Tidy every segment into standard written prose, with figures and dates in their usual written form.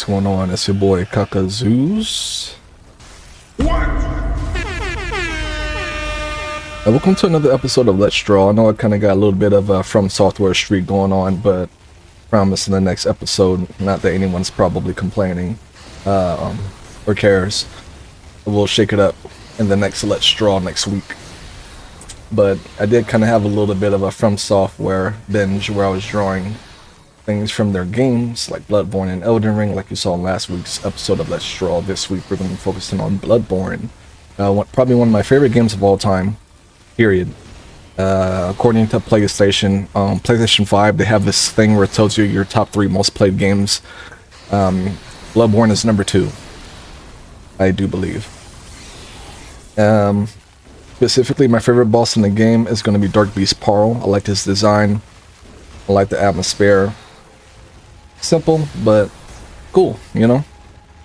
going on? It's your boy Kakazoos. Welcome to another episode of Let's Draw. I know I kind of got a little bit of a From Software streak going on, but promise in the next episode, not that anyone's probably complaining or cares, we'll shake it up in the next Let's Draw next week. But I did kind of have a little bit of a From Software binge where I was drawing things from their games like Bloodborne and Elden Ring, like you saw in last week's episode of Let's Draw. This week we're going to be focusing on Bloodborne, probably one of my favorite games of all time, period. According to PlayStation 5, they have this thing where it tells you your top 3 most played games. Bloodborne is number 2, I do believe. Specifically, my favorite boss in the game is going to be Darkbeast Paarl. I like his design. I like the atmosphere. Simple, but cool, you know?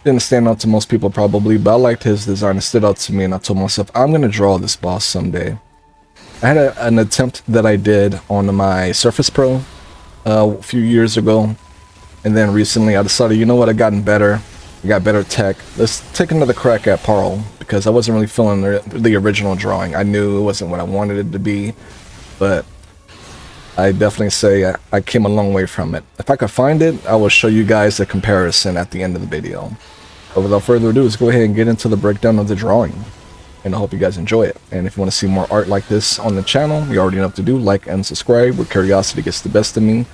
Didn't stand out to most people probably, but I liked his design. It stood out to me, and I told myself, I'm going to draw this boss someday. I had an attempt that I did on my Surface Pro a few years ago, and then recently I decided, you know what, I've gotten better. I got better tech. Let's take another crack at Paarl, because I wasn't really feeling the original drawing. I knew it wasn't what I wanted it to be, but I definitely say I came a long way from it. If I could find it, I will show you guys the comparison at the end of the video. But without further ado, let's go ahead and get into the breakdown of the drawing. And I hope you guys enjoy it. And if you want to see more art like this on the channel, you already know what to do. Like and subscribe, where curiosity gets the best of me.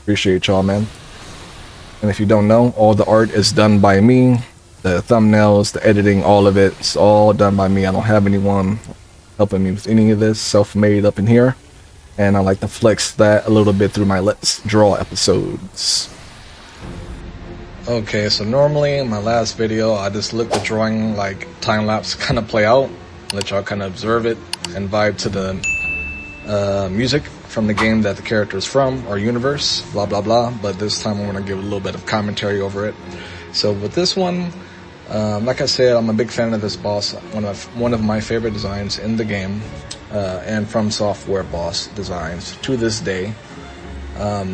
Appreciate y'all, man. And if you don't know, all the art is done by me. The thumbnails, the editing, all of it, it's all done by me. I don't have anyone helping me with any of this. Self-made up in here. And I like to flex that a little bit through my Let's Draw episodes. Okay, so normally in my last video, I just let the drawing like time-lapse kind of play out. Let y'all kind of observe it and vibe to the music from the game that the character is from, or universe, blah, blah, blah. But this time I'm going to give a little bit of commentary over it. So with this one, like I said, I'm a big fan of this boss. One of my favorite designs in the game. And From Software boss designs to this day. I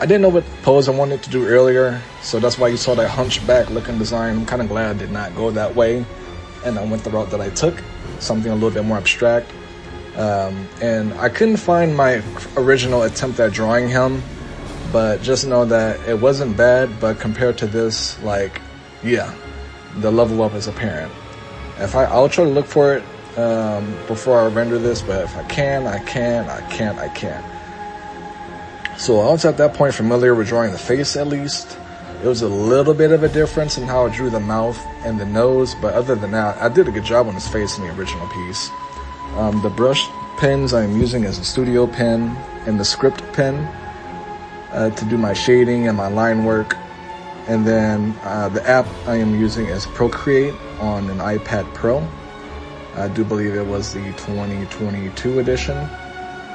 didn't know what pose I wanted to do earlier, so that's why you saw that hunchback looking design. I'm kind of glad I did not go that way, and I went the route that I took, something a little bit more abstract. And I couldn't find my original attempt at drawing him, but just know that it wasn't bad, but compared to this, like, yeah, the level up is apparent. I'll try to look for it before I render this, but if I can, I can. I can't, I can't. So I was at that point familiar with drawing the face at least. It was a little bit of a difference in how I drew the mouth and the nose, but other than that, I did a good job on his face in the original piece. The brush pens I'm using is a studio pen and the script pen to do my shading and my line work. And then the app I am using is Procreate on an iPad Pro. I do believe it was the 2022 edition,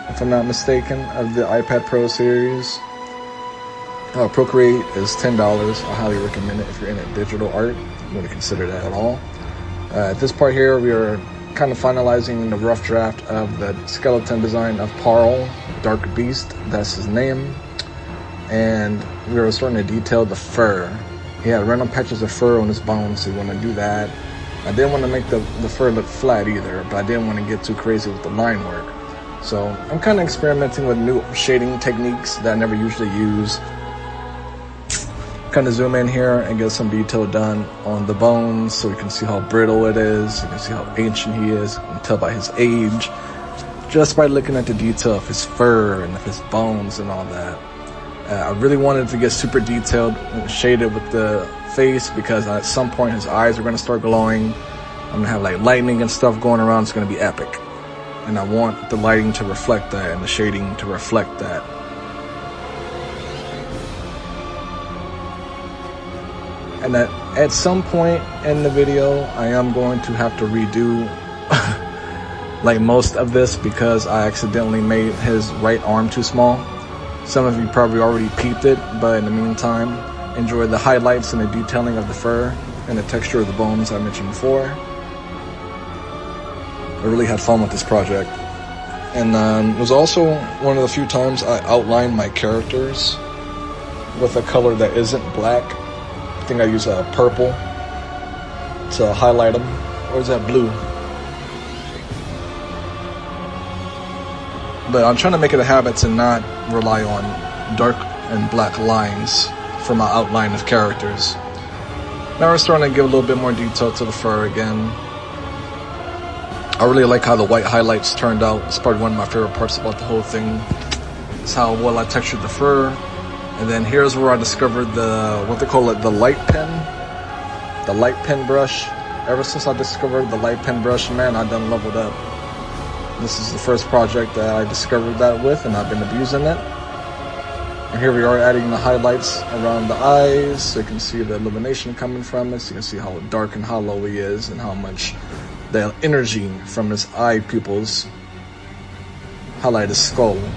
if I'm not mistaken, of the iPad Pro series. Procreate is $10. I highly recommend it if you're into digital art. You want to consider that at all. At this part here, we are kind of finalizing the rough draft of the skeleton design of Paarl, Darkbeast, that's his name. And we are starting to detail the fur. He had random patches of fur on his bones, so we want to do that. I didn't want to make the fur look flat either, but I didn't want to get too crazy with the line work. So I'm kind of experimenting with new shading techniques that I never usually use. Kind of zoom in here and get some detail done on the bones so we can see how brittle it is. You can see how ancient he is. You can tell by his age just by looking at the detail of his fur and of his bones and all that. I really wanted to get super detailed and shaded with the face because at some point his eyes are going to start glowing. I'm going to have like lightning and stuff going around. It's going to be epic. And I want the lighting to reflect that and the shading to reflect that. And at some point in the video, I am going to have to redo like most of this because I accidentally made his right arm too small. Some of you probably already peeped it, but in the meantime, enjoy the highlights and the detailing of the fur and the texture of the bones I mentioned before. I really had fun with this project. And it was also one of the few times I outlined my characters with a color that isn't black. I think I use purple to highlight them. Or is that blue? But I'm trying to make it a habit to not rely on dark and black lines for my outline of characters. Now we're starting to give a little bit more detail to the fur again. I really like how the white highlights turned out. It's probably one of my favorite parts about the whole thing. It's how well I textured the fur. And then here's where I discovered the, what they call it, the light pen. The light pen brush. Ever since I discovered the light pen brush, man, I done leveled up. This is the first project that I discovered that with, and I've been abusing it. And here we are adding the highlights around the eyes, so you can see the illumination coming from it, so you can see how dark and hollow he is, and how much the energy from his eye pupils highlight his skull. Then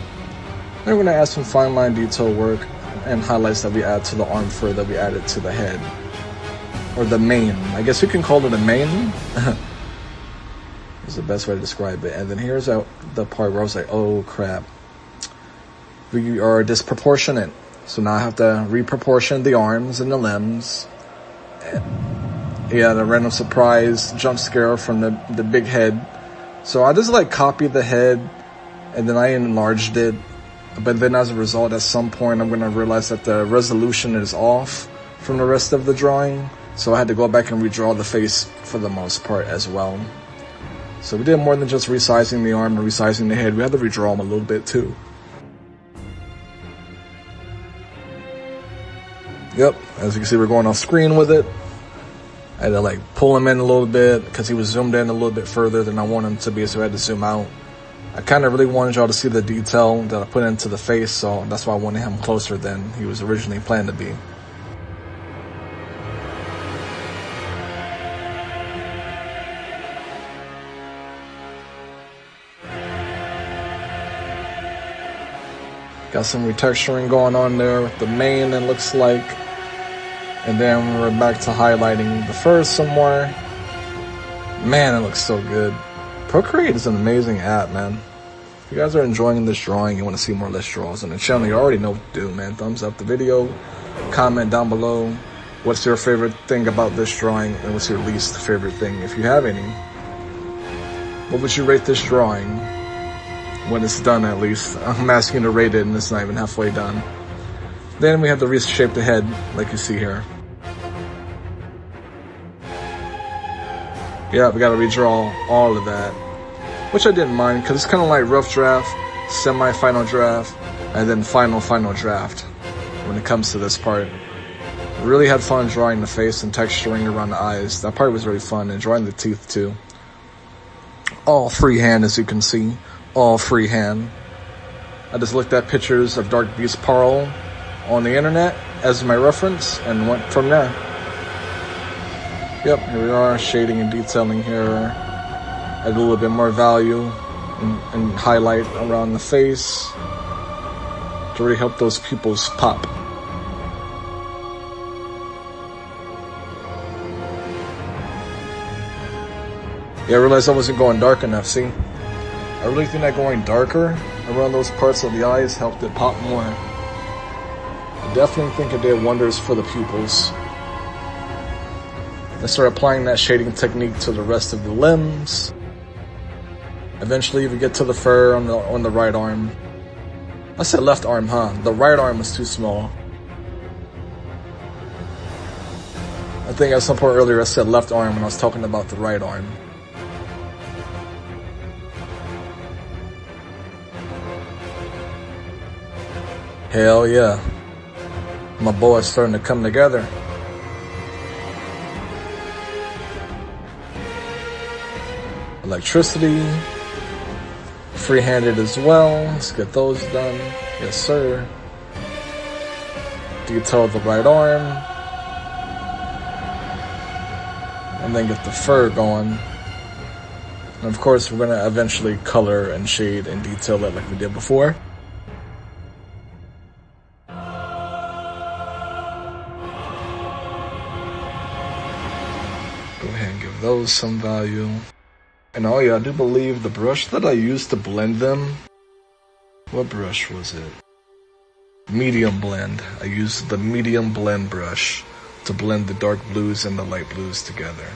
we're going to add some fine line detail work and highlights that we add to the arm fur that we added to the head. Or the mane. I guess you can call it a mane. Is the best way to describe it. And then here's the part where I was like, oh crap, we are disproportionate, so now I have to reproportion the arms and the limbs. And yeah, the random surprise jump scare from the big head. So I just like copied the head and then I enlarged it, but then as a result, at some point I'm gonna realize that the resolution is off from the rest of the drawing, so I had to go back and redraw the face for the most part as well. So we did more than just resizing the arm and resizing the head. We had to redraw them a little bit too. Yep, as you can see, we're going off screen with it. I had to like pull him in a little bit because he was zoomed in a little bit further than I wanted him to be, so I had to zoom out. I kind of really wanted y'all to see the detail that I put into the face, so that's why I wanted him closer than he was originally planned to be. Got some retexturing going on there with the mane, it looks like. And then we're back to highlighting the fur some more. Man, it looks so good. Procreate is an amazing app, man. If you guys are enjoying this drawing, you want to see more Let's Draws on the channel, you already know what to do, man. Thumbs up the video, comment down below. What's your favorite thing about this drawing, and what's your least favorite thing, if you have any? What would you rate this drawing? When it's done, at least. I'm asking to rate it and it's not even halfway done. Then we have to reshape the head like you see here. Yeah, we gotta redraw all of that, which I didn't mind because it's kind of like rough draft, semi-final draft, and then final draft when it comes to this part. I really had fun drawing the face and texturing around the eyes. That part was really fun, and drawing the teeth too. All freehand, as you can see. All freehand. I just looked at pictures of Darkbeast Paarl on the internet as my reference and went from there. Yep, here we are, shading and detailing here. Add a little bit more value and highlight around the face to really help those pupils pop. Yeah, I realized I wasn't going dark enough, see? I really think that going darker around those parts of the eyes helped it pop more. I definitely think it did wonders for the pupils. I started applying that shading technique to the rest of the limbs. Eventually we get to the fur on the right arm. I said left arm, huh? The right arm was too small. I think at some point earlier I said left arm when I was talking about the right arm. Hell yeah. My boy's starting to come together. Electricity. Free-handed as well. Let's get those done. Yes, sir. Detail the right arm. And then get the fur going. And of course, we're going to eventually color and shade and detail it like we did before. Go ahead and give those some value. And oh yeah, I do believe the brush that I used to blend them, what brush was it? Medium blend. I used the medium blend brush to blend the dark blues and the light blues together.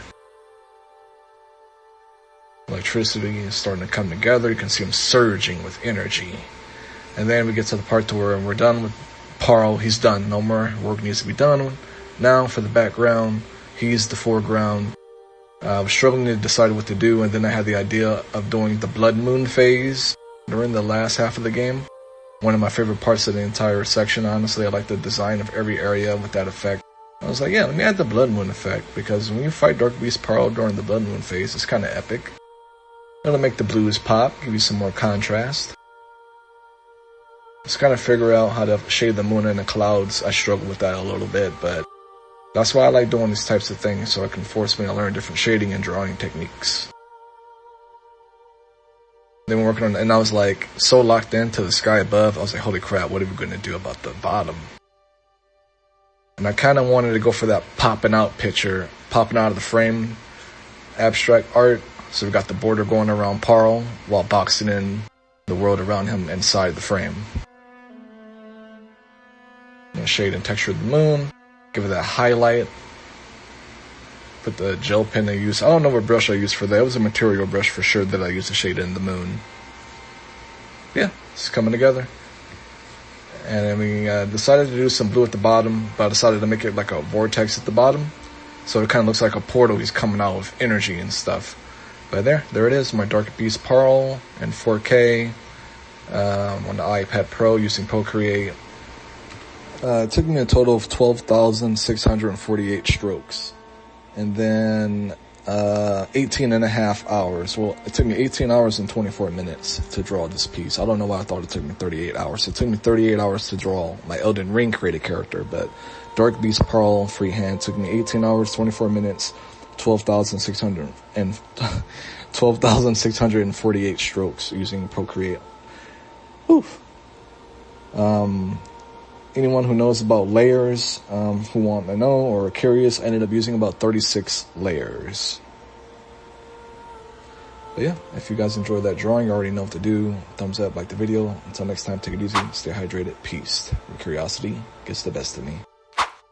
Electricity is starting to come together. You can see him surging with energy. And then we get to the part to where we're done with Paarl. He's done. No more work needs to be done. Now for the background, he's the foreground. I was struggling to decide what to do, and then I had the idea of doing the blood moon phase during the last half of the game. One of my favorite parts of the entire section, honestly. I like the design of every area with that effect. I was like, yeah, let me add the blood moon effect, because when you fight Darkbeast Paarl during the blood moon phase, it's kind of epic. It'll make the blues pop, give you some more contrast. Just kind of figure out how to shade the moon and the clouds. I struggle with that a little bit, but that's why I like doing these types of things, so it can force me to learn different shading and drawing techniques. Then we're working on, and I was like so locked into the sky above, I was like, holy crap, what are we going to do about the bottom? And I kind of wanted to go for that popping out picture, popping out of the frame, abstract art. So we got the border going around Paarl while boxing in the world around him inside the frame. Shade and texture of the moon, give it that highlight. Put the gel pen I used. I don't know what brush I used for that. It was a material brush for sure that I used to shade in the moon. Yeah, it's coming together. And then we decided to do some blue at the bottom, but I decided to make it like a vortex at the bottom. So it kind of looks like a portal. He's coming out with energy and stuff. But there it is, my Darkbeast Paarl in 4K on the iPad Pro using Procreate. It took me a total of 12,648 strokes. And then 18 and a half hours. Well, it took me 18 hours and 24 minutes to draw this piece. I don't know why I thought it took me 38 hours. It took me 38 hours to draw my Elden Ring created character, but Darkbeast Paarl freehand took me 18 hours, 24 minutes, 12,648 strokes using Procreate. Oof. Anyone who knows about layers, who want to know or are curious, I ended up using about 36 layers. But yeah, if you guys enjoyed that drawing, you already know what to do. Thumbs up, like the video. Until next time, take it easy, stay hydrated, peace. Your curiosity gets the best of me.